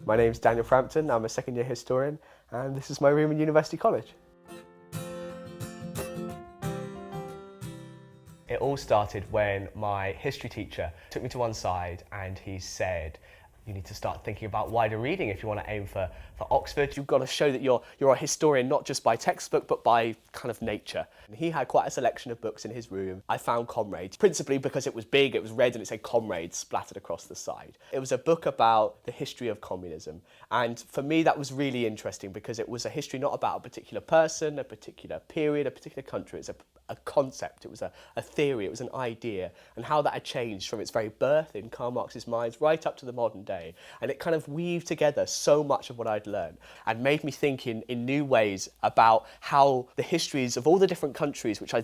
My name's Daniel Frampton, I'm a second year historian, and this is my room in University College. It all started when my history teacher took me to one side and he said, you need to start thinking about wider reading if you want to aim for Oxford. You've got to show that you're a historian not just by textbook but by kind of nature. And he had quite a selection of books in his room. I found Comrades, principally because it was big, it was red and it said Comrades splattered across the side. It was a book about the history of communism. And for me that was really interesting because it was a history not about a particular person, a particular period, a particular country. It's a concept, it was a theory, it was an idea, and how that had changed from its very birth in Karl Marx's mind right up to the modern day. And it kind of weaved together so much of what I'd learned and made me think in new ways about how the histories of all the different countries which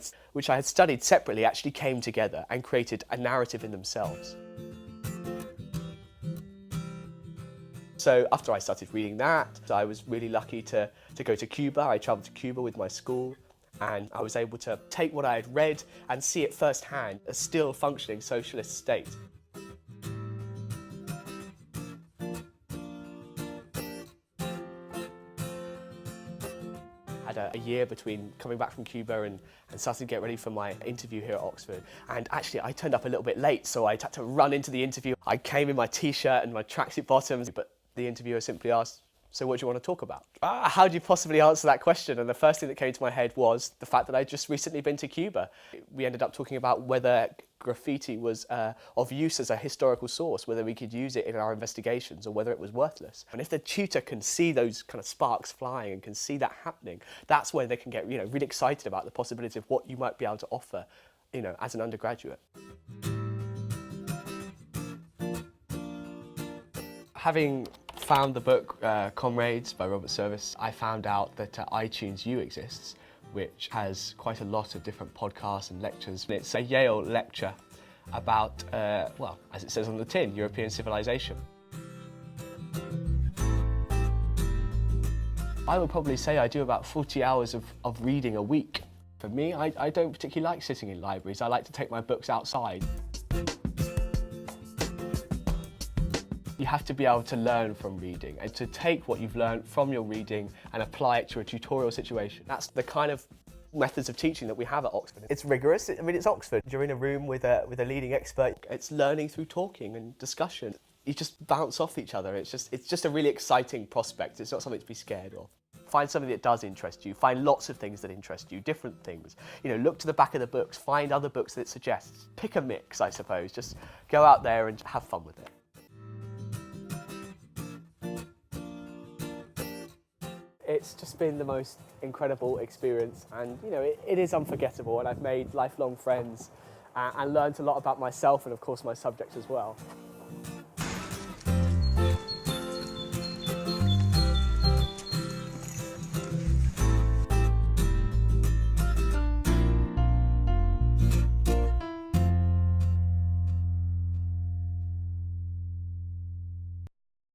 I had studied separately actually came together and created a narrative in themselves. So after I started reading that, I was really lucky to go to Cuba. I travelled to Cuba with my school. And I was able to take what I had read and see it firsthand, a still functioning socialist state. I had a year between coming back from Cuba and starting to get ready for my interview here at Oxford. And actually I turned up a little bit late, so I had to run into the interview. I came in my t-shirt and my tracksuit bottoms, but the interviewer simply asked, "So what do you want to talk about?" How do you possibly answer that question? And the first thing that came to my head was the fact that I'd just recently been to Cuba. We ended up talking about whether graffiti was of use as a historical source, whether we could use it in our investigations or whether it was worthless. And if the tutor can see those kind of sparks flying and can see that happening, that's where they can get really excited about the possibility of what you might be able to offer as an undergraduate. Having found the book Comrades by Robert Service, I found out that iTunes U exists, which has quite a lot of different podcasts and lectures. It's a Yale lecture about, well, as it says on the tin, European civilization. I would probably say I do about 40 hours of reading a week. For me, I don't particularly like sitting in libraries. I like to take my books outside. You have to be able to learn from reading and to take what you've learned from your reading and apply it to a tutorial situation. That's the kind of methods of teaching that we have at Oxford. It's rigorous. I mean, it's Oxford. You're in a room with a leading expert. It's learning through talking and discussion. You just bounce off each other. It's just a really exciting prospect. It's not something to be scared of. Find something that does interest you. Find lots of things that interest you, different things. Look to the back of the books. Find other books that it suggests. Pick a mix, I suppose. Just go out there and have fun with it. It's just been the most incredible experience, and it is unforgettable, and I've made lifelong friends and learned a lot about myself and of course my subject as well.